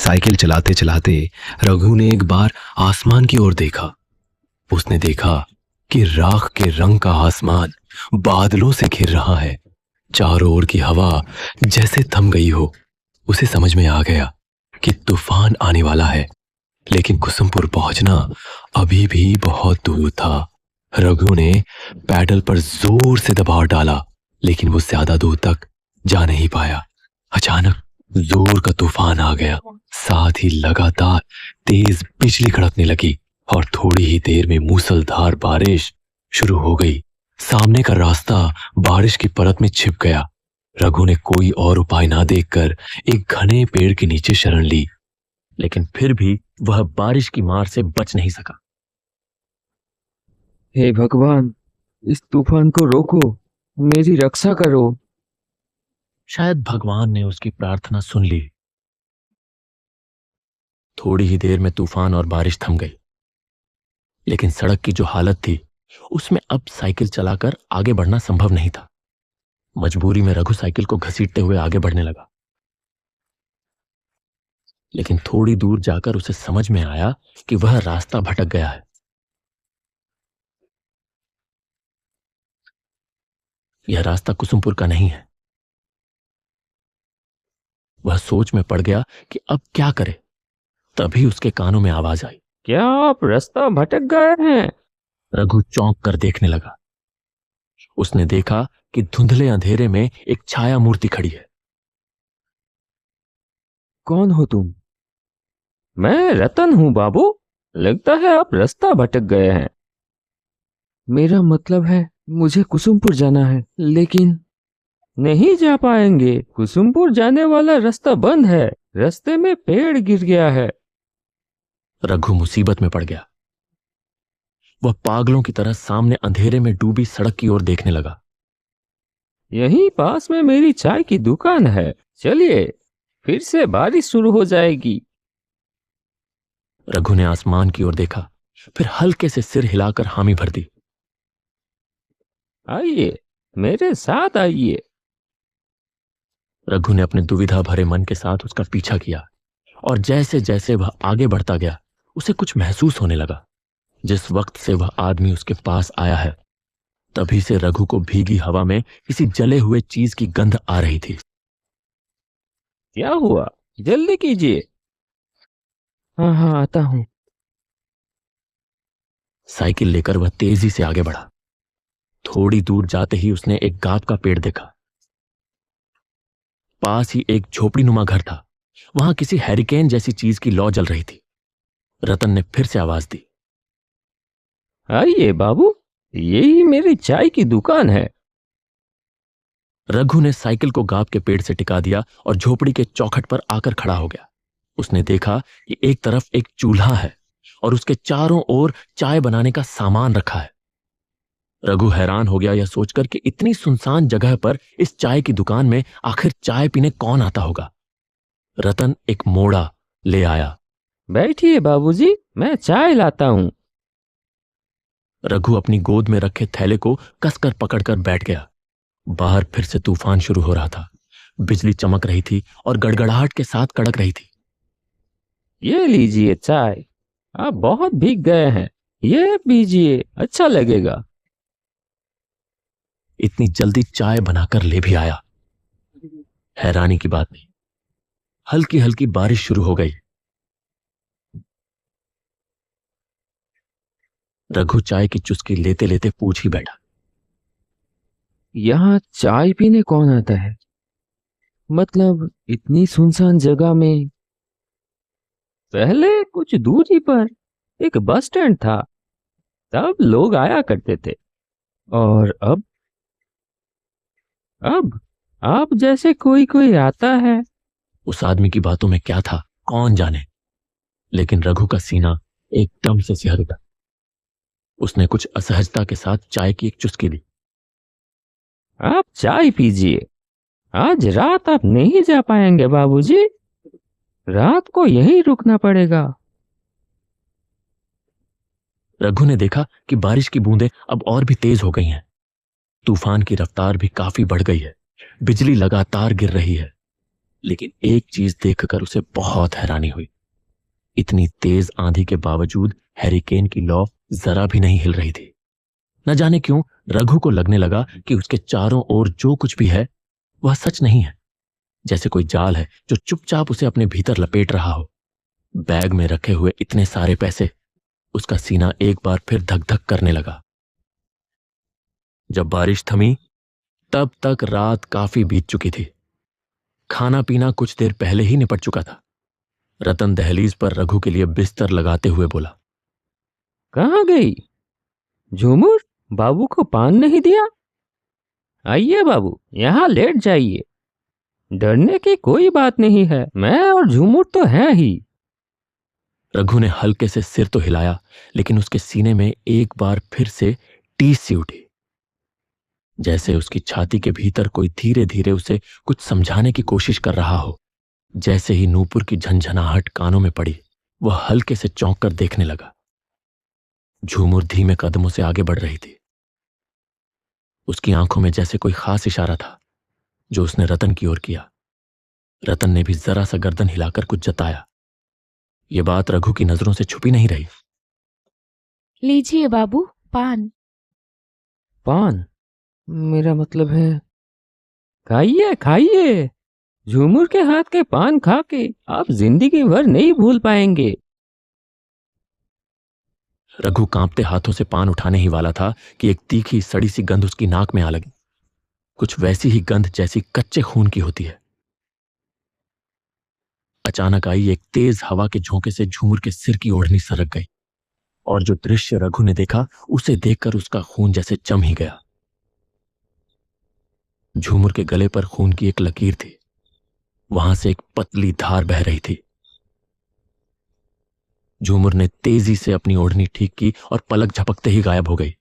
Cycle चलाते चलाते रघु ने एक बार आसमान की ओर देखा। उसने देखा कि राख के रंग का आसमान बादलों से घिर रहा है। चारों ओर की हवा जैसे थम गई हो। उसे समझ में आ गया कि तूफान आने वाला है, लेकिन कुसुमपुर पहुंचना अभी भी बहुत दूर था। रघु ने पैडल पर जोर से दबाव डाला, लेकिन वो ज्यादा दूर तक जा नहीं पाया। अचानक जोर का तूफान आ गया। साथ ही लगातार तेज बिजली कड़कने लगी और थोड़ी ही देर में मूसलधार बारिश शुरू हो गई। सामने का रास्ता बारिश की परत में छिप गया। रघु ने कोई और उपाय ना देखकर एक घने पेड़ के नीचे शरण ली, लेकिन फिर भी वह बारिश की मार से बच नहीं सका। हे भगवान, इस तूफान को रोको, मेरी रक्षा करो। शायद भगवान ने उसकी प्रार्थना सुन ली। थोड़ी ही देर में तूफान और बारिश थम गई, लेकिन सड़क की जो हालत थी उसमें अब साइकिल चलाकर आगे बढ़ना संभव नहीं था। मजबूरी में रघु साइकिल को घसीटते हुए आगे बढ़ने लगा, लेकिन थोड़ी दूर जाकर उसे समझ में आया कि वह रास्ता भटक गया है। यह रास्ता कुसुमपुर का नहीं है। वह सोच में पड़ गया कि अब क्या करे। तभी उसके कानों में आवाज आई, क्या आप रास्ता भटक गए हैं? रघु चौंक कर देखने लगा। उसने देखा कि धुंधले अंधेरे में एक छाया मूर्ति खड़ी है। कौन हो तुम? मैं रतन हूं बाबू। लगता है आप रास्ता भटक गए हैं। मेरा मतलब है, मुझे कुसुमपुर जाना है, लेकिन नहीं जा पाएंगे। कुसुमपुर जाने वाला रास्ता बंद है। रास्ते में पेड़ गिर गया है। रघु मुसीबत में पड़ गया। वह पागलों की तरह सामने अंधेरे में डूबी सड़क की ओर देखने लगा। यहीं पास में मेरी चाय की दुकान है, चलिए, फिर से बारिश शुरू हो जाएगी। रघु ने आसमान की ओर देखा, फिर हल्के से सिर हिलाकर हामी भर दी। आइए, मेरे साथ आइए। रघु ने अपने दुविधा भरे मन के साथ उसका पीछा किया, और जैसे जैसे वह आगे बढ़ता गया उसे कुछ महसूस होने लगा। जिस वक्त से वह आदमी उसके पास आया है, तभी से रघु को भीगी हवा में किसी जले हुए चीज की गंध आ रही थी। क्या हुआ? जल्दी कीजिए। हाँ हाँ, आता हूं। साइकिल लेकर वह तेजी से आगे बढ़ा। थोड़ी दूर जाते ही उसने एक गाव का पेड़ देखा। पास ही एक झोपड़ीनुमा घर था। वहां किसी हैरिकेन जैसी चीज की लौ जल रही थी। रतन ने फिर से आवाज दी, आइए बाबू, यही मेरी चाय की दुकान है। रघु ने साइकिल को गाव के पेड़ से टिका दिया और झोपड़ी के चौखट पर आकर खड़ा हो गया। उसने देखा कि एक तरफ एक चूल्हा है और उसके चारों ओर चाय बनाने का सामान रखा है। रघु हैरान हो गया यह सोचकर कि इतनी सुनसान जगह पर इस चाय की दुकान में आखिर चाय पीने कौन आता होगा। रतन एक मोड़ा ले आया। बैठिए बाबूजी, मैं चाय लाता हूं। रघु अपनी गोद में रखे थैले को कसकर पकड़कर बैठ गया। बाहर फिर से तूफान शुरू हो रहा था। बिजली चमक रही थी और गड़गड़ाहट के साथ कड़क रही थी। ये लीजिए चाय, आप बहुत भीग गए हैं, ये पीजिए, अच्छा लगेगा। इतनी जल्दी चाय बनाकर ले भी आया। हैरानी की बात नहीं, हल्की हल्की बारिश शुरू हो गई। रघु चाय की चुस्की लेते लेते पूछ ही बैठा, यहाँ चाय पीने कौन आता है? मतलब इतनी सुनसान जगह में? पहले कुछ दूरी पर एक बस स्टैंड था, तब लोग आया करते थे। और अब आप जैसे कोई कोई आता है। उस आदमी की बातों में क्या था कौन जाने, लेकिन रघु का सीना एकदम से सिहर उठा। उसने कुछ असहजता के साथ चाय की एक चुस्की ली। आप चाय पीजिए। आज रात आप नहीं जा पाएंगे बाबूजी, रात को यहीं रुकना पड़ेगा। रघु ने देखा कि बारिश की बूंदें अब और भी तेज हो गई हैं। तूफान की रफ्तार भी काफी बढ़ गई है। बिजली लगातार गिर रही है। लेकिन एक चीज देखकर उसे बहुत हैरानी हुई। इतनी तेज आंधी के बावजूद हैरिकेन की लौ जरा भी नहीं हिल रही थी। न जाने क्यों रघु को लगने लगा कि उसके चारों ओर जो कुछ भी है वह सच नहीं है, जैसे कोई जाल है जो चुपचाप उसे अपने भीतर लपेट रहा हो। बैग में रखे हुए इतने सारे पैसे, उसका सीना एक बार फिर धक धक करने लगा। जब बारिश थमी तब तक रात काफी बीत चुकी थी। खाना पीना कुछ देर पहले ही निपट चुका था। रतन दहलीज पर रघु के लिए बिस्तर लगाते हुए बोला, कहाँ गई झूमर? बाबू को पान नहीं दिया? आइए बाबू, यहाँ लेट जाइए। डरने की कोई बात नहीं है, मैं और झूमर तो हैं ही। रघु ने हल्के से सिर तो हिलाया, लेकिन उसके सीने में एक बार फिर से टीस सी उठी, जैसे उसकी छाती के भीतर कोई धीरे धीरे उसे कुछ समझाने की कोशिश कर रहा हो। जैसे ही नूपुर की झंझनाहट कानों में पड़ी, वह हल्के से चौंक कर देखने लगा। झूमर धीमे कदमों से आगे बढ़ रही थी। उसकी आंखों में जैसे कोई खास इशारा था जो उसने रतन की ओर किया। रतन ने भी जरा सा गर्दन हिलाकर कुछ जताया। यह बात रघु की नजरों से छुपी नहीं रही। लीजिए बाबू, पान। पान? मेरा मतलब है, खाइए खाइए। झूमर के हाथ के पान खा के आप जिंदगी भर नहीं भूल पाएंगे। रघु कांपते हाथों से पान उठाने ही वाला था कि एक तीखी सड़ी सी गंध उसकी नाक में आ लगी। कुछ वैसी ही गंध जैसी कच्चे खून की होती है। अचानक आई एक तेज हवा के झोंके से झूमर के सिर की ओढ़नी सरक गई, और जो दृश्य रघु ने देखा उसे देखकर उसका खून जैसे जम ही गया। झूमर के गले पर खून की एक लकीर थी, वहां से एक पतली धार बह रही थी। झूमर ने तेजी से अपनी ओढ़नी ठीक की और पलक झपकते ही गायब हो गई।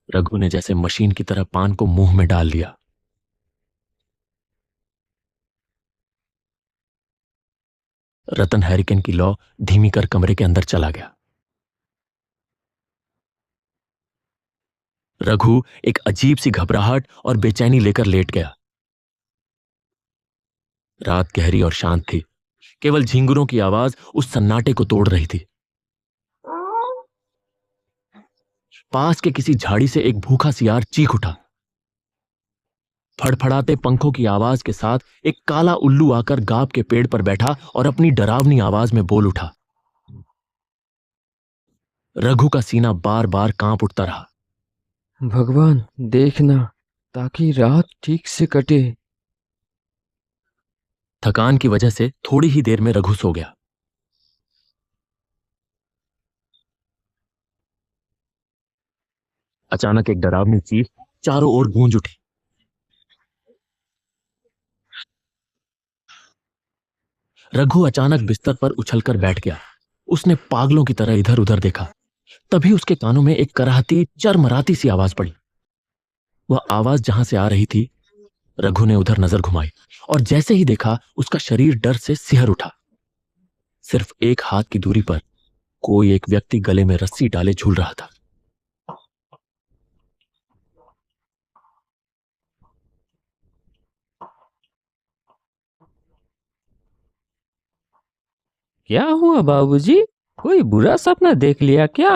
रघु ने जैसे मशीन की तरह पान को मुंह में डाल लिया। रतन हैरिकेन की लौ धीमी कर कमरे के अंदर चला गया। रघु एक अजीब सी घबराहट और बेचैनी लेकर लेट गया। रात गहरी और शांत थी। केवल झिंगुरों की आवाज उस सन्नाटे को तोड़ रही थी। पास के किसी झाड़ी से एक भूखा सियार चीख उठा। फड़फड़ाते पंखों की आवाज के साथ एक काला उल्लू आकर गाब के पेड़ पर बैठा और अपनी डरावनी आवाज में बोल उठा। रघु का सीना बार बार कांप उठता रहा। भगवान देखना, ताकि रात ठीक से कटे। थकान की वजह से थोड़ी ही देर में रघु सो गया। अचानक एक डरावनी चीख चारों ओर गूंज उठी। रघु अचानक बिस्तर पर उछलकर बैठ गया। उसने पागलों की तरह इधर उधर देखा। तभी उसके कानों में एक कराहती चरमराती सी आवाज पड़ी। वह आवाज जहां से आ रही थी, रघु ने उधर नजर घुमाई और जैसे ही देखा उसका शरीर डर से सिहर उठा। सिर्फ एक हाथ की दूरी पर कोई एक व्यक्ति गले में रस्सी डाले झूल रहा था। क्या हुआ बाबूजी? कोई बुरा सपना देख लिया क्या?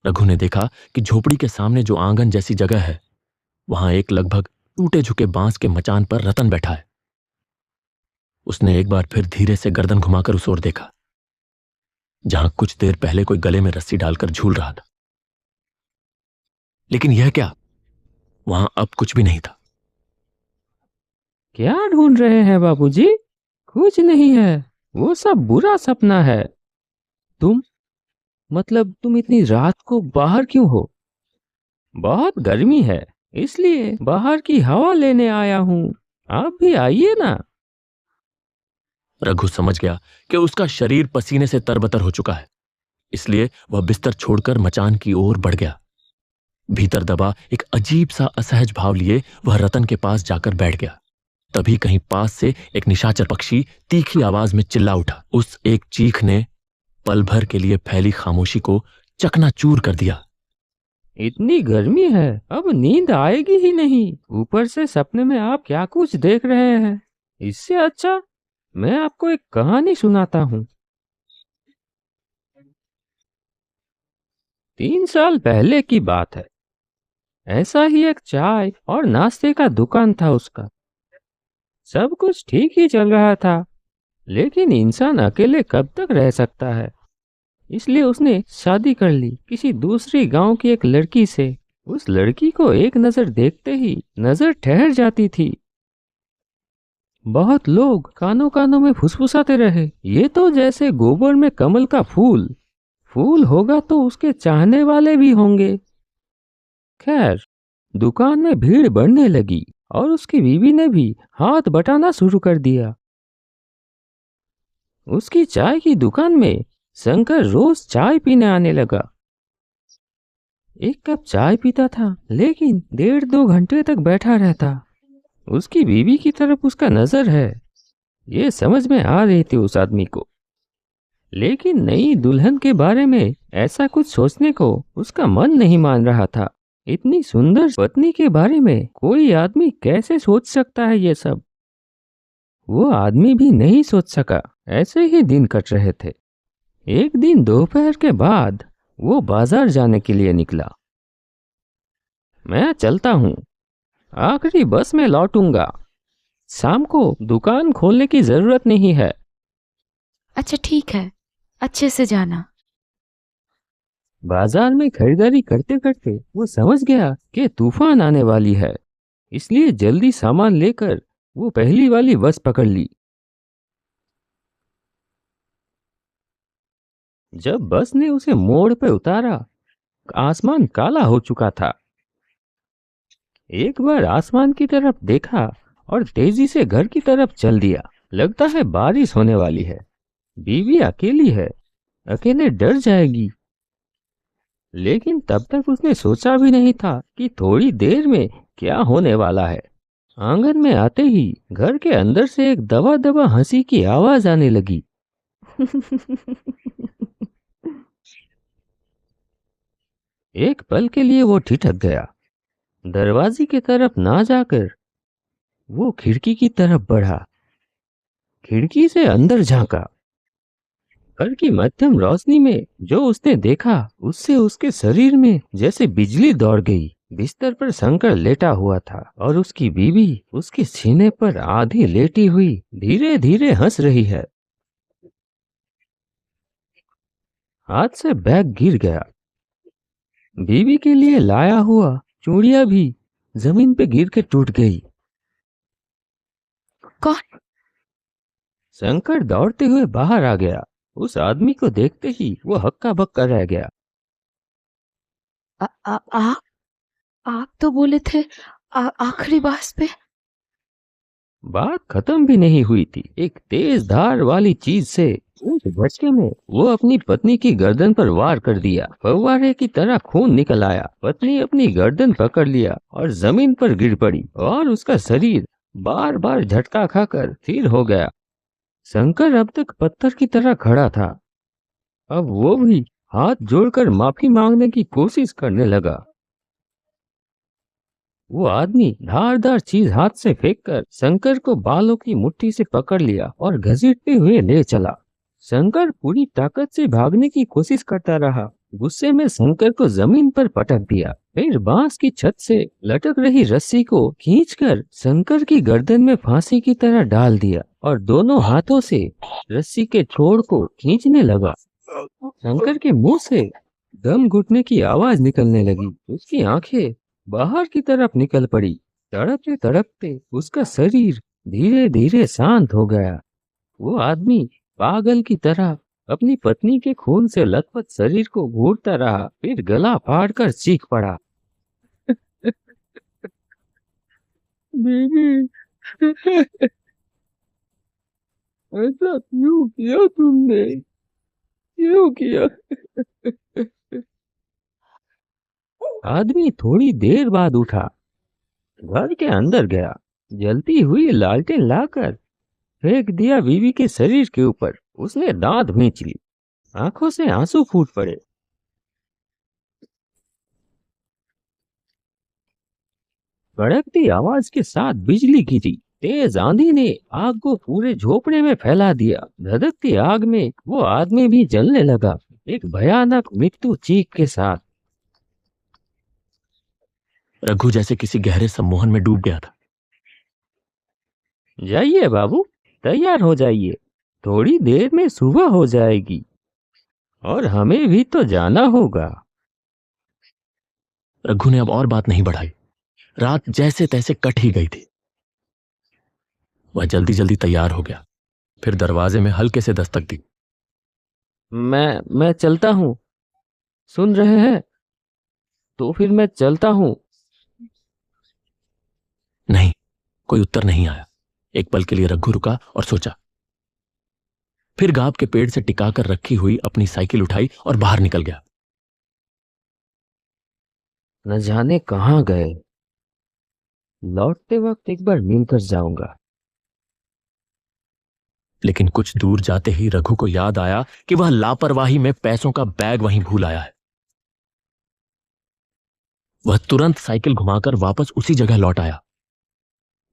रघु ने देखा कि झोपड़ी के सामने जो आंगन जैसी जगह है, वहां एक लगभग टूटे झुके बांस के मचान पर रतन बैठा है। उसने एक बार फिर धीरे से गर्दन घुमाकर उस ओर देखा, जहां कुछ देर पहले कोई गले में रस्सी डालकर झूल रहा था। लेकिन यह क्या, वहां अब कुछ भी नहीं था। क्या ढूंढ रहे हैं बाबूजी? कुछ नहीं है, वो सब बुरा सपना है। तुम इतनी रात को बाहर क्यों हो? बहुत गर्मी है, इसलिए बाहर की हवा लेने आया हूँ। आप भी आइए ना। रघु समझ गया कि उसका शरीर पसीने से तरबतर हो चुका है, इसलिए वह बिस्तर छोड़कर मचान की ओर बढ़ गया। भीतर दबा एक अजीब सा असहज भाव लिए वह रतन के पास जाकर बैठ गया। तभी कहीं पास से एक निशाचर पक्षी तीखी आवाज में चिल्ला उठा। उस एक चीख ने पल भर के लिए फैली खामोशी को चकनाचूर कर दिया। इतनी गर्मी है, अब नींद आएगी ही नहीं। ऊपर से सपने में आप क्या कुछ देख रहे हैं। इससे अच्छा मैं आपको एक कहानी सुनाता हूँ। 3 साल पहले की बात है। ऐसा ही एक चाय और नाश्ते का दुकान था उसका। सब कुछ ठीक ही चल रहा था, लेकिन इंसान अकेले कब तक रह सकता है। इसलिए उसने शादी कर ली किसी दूसरी गांव की एक लड़की से। उस लड़की को एक नजर देखते ही नजर ठहर जाती थी। बहुत लोग कानों कानों में फुसफुसाते रहे, ये तो जैसे गोबर में कमल का फूल। फूल होगा तो उसके चाहने वाले भी होंगे। खैर, दुकान में भीड़ बढ़ने लगी और उसकी बीवी ने भी हाथ बटाना शुरू कर दिया। उसकी चाय की दुकान में शंकर रोज चाय पीने आने लगा। एक कप चाय पीता था, लेकिन 1.5-2 घंटे तक बैठा रहता। उसकी बीवी की तरफ उसका नजर है, ये समझ में आ रही थी उस आदमी को। लेकिन नई दुल्हन के बारे में ऐसा कुछ सोचने को उसका मन नहीं मान रहा था। इतनी सुंदर पत्नी के बारे में कोई आदमी कैसे सोच सकता है ये सब। वो आदमी भी नहीं सोच सका। ऐसे ही दिन कट रहे थे। एक दिन दोपहर के बाद वो बाजार जाने के लिए निकला। मैं चलता हूँ, आखिरी बस में लौटूंगा। शाम को दुकान खोलने की जरूरत नहीं है। अच्छा ठीक है, अच्छे से जाना। बाजार में खरीदारी करते करते वो समझ गया कि तूफान आने वाली है, इसलिए जल्दी सामान लेकर वो पहली वाली बस पकड़ ली। जब बस ने उसे मोड़ पे उतारा, आसमान काला हो चुका था। एक बार आसमान की तरफ देखा और तेजी से घर की तरफ चल दिया। लगता है बारिश होने वाली है। बीवी अकेली है, अकेले डर जाएगी। लेकिन तब तक उसने सोचा भी नहीं था कि थोड़ी देर में क्या होने वाला है। आंगन में आते ही घर के अंदर से एक दबा दबा हंसी की आवाज आने लगी। एक पल के लिए वो ठिठक गया। दरवाजे की तरफ ना जाकर वो खिड़की की तरफ बढ़ा। खिड़की से अंदर झांका। घर की मध्यम रोशनी में जो उसने देखा, उससे उसके शरीर में जैसे बिजली दौड़ गई। बिस्तर पर शंकर लेटा हुआ था और उसकी बीवी उसके सीने पर आधी लेटी हुई धीरे धीरे हंस रही है। हाथ से बैग गिर गया। बीवी के लिए लाया हुआ चूड़ियां भी जमीन पे गिर के टूट गई। कौन? शंकर दौड़ते हुए बाहर आ गया। उस आदमी को देखते ही वो हक्का बक्का रह गया। आ, आ, आ, आप तो बोले थे आखिरी बास पे। बात खत्म भी नहीं हुई थी। एक तेज धार वाली चीज से उस झटके में वो अपनी पत्नी की गर्दन पर वार कर दिया। फव्वारे की तरह खून निकल आया। पत्नी अपनी गर्दन पकड़ लिया और जमीन पर गिर पड़ी और उसका शरीर बार बार झटका खाकर स्थिर हो गया। शंकर अब तक पत्थर की तरह खड़ा था। अब वो भी हाथ जोड़कर माफी मांगने की कोशिश करने लगा। वो आदमी धारदार चीज हाथ से फेंककर शंकर को बालों की मुट्ठी से पकड़ लिया और घसीटते हुए ले चला। शंकर पूरी ताकत से भागने की कोशिश करता रहा। गुस्से में शंकर को जमीन पर पटक दिया। फिर बांस की छत से लटक रही रस्सी को खींचकर शंकर की गर्दन में फांसी की तरह डाल दिया और दोनों हाथों से रस्सी के छोर को खींचने लगा। शंकर के मुंह से दम घुटने की आवाज निकलने लगी। उसकी आंखें बाहर की तरफ निकल पड़ी। तड़पते तड़पते उसका शरीर धीरे धीरे शांत हो गया। वो आदमी पागल की तरह अपनी पत्नी के खून से लथपथ शरीर को घूरता रहा। फिर गला फाड़कर चीख पड़ा, बीबी, ऐसा क्यों किया तुमने? क्यों किया? आदमी थोड़ी देर बाद उठा, घर के अंदर गया, जलती हुई लालटेन लाकर फेंक दिया बीवी के शरीर के ऊपर। उसने दांत भींच ली, आंखों से आंसू फूट पड़े। कड़कती आवाज के साथ बिजली गिरी। तेज आंधी ने आग को पूरे झोपड़े में फैला दिया। धधकती आग में वो आदमी भी जलने लगा, एक भयानक मृत्यु चीख के साथ। रघु जैसे किसी गहरे सम्मोहन में डूब गया था। जाइए बाबू, तैयार हो जाइए, थोड़ी देर में सुबह हो जाएगी और हमें भी तो जाना होगा। रघु ने अब और बात नहीं बढ़ाई। रात जैसे तैसे कट ही गई थी। वह जल्दी जल्दी तैयार हो गया, फिर दरवाजे में हल्के से दस्तक दी। मैं चलता हूँ, सुन रहे हैं? तो फिर मैं चलता हूँ। नहीं, कोई उत्तर नहीं आया। एक पल के लिए रघु रुका और सोचा। फिर गांव के पेड़ से टिकाकर रखी हुई अपनी साइकिल उठाई और बाहर निकल गया। न जाने कहाँ गए, लौटते वक्त एक बार मिलकर जाऊंगा। लेकिन कुछ दूर जाते ही रघु को याद आया कि वह लापरवाही में पैसों का बैग वहीं भूल आया है। वह तुरंत साइकिल घुमाकर वापस उसी जगह लौट आया।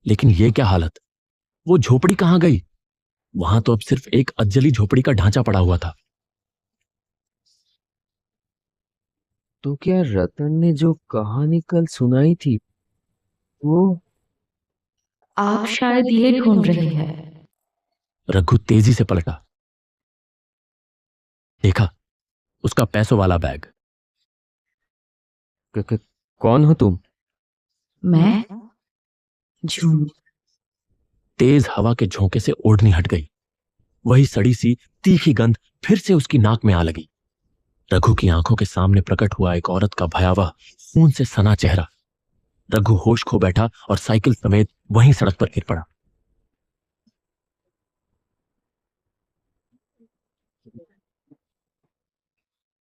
लेकिन यह क्या हालत! वो झोपड़ी कहां गई? वहां तो अब सिर्फ एक अज्जली झोपड़ी का ढांचा पड़ा हुआ था। तो क्या रतन ने जो कहानी कल सुनाई थी वो? आप शायद ये ढूंढ रहे हैं। रघु तेजी से पलटा। देखा, उसका पैसों वाला बैग। कौन हो तुम? मैं झूठ। तेज हवा के झोंके से ओढ़नी हट गई। वही सड़ी सी तीखी गंध फिर से उसकी नाक में आ लगी। रघु की आंखों के सामने प्रकट हुआ एक औरत का भयावह खून से सना चेहरा। रघु होश खो बैठा और साइकिल समेत वहीं सड़क पर गिर पड़ा।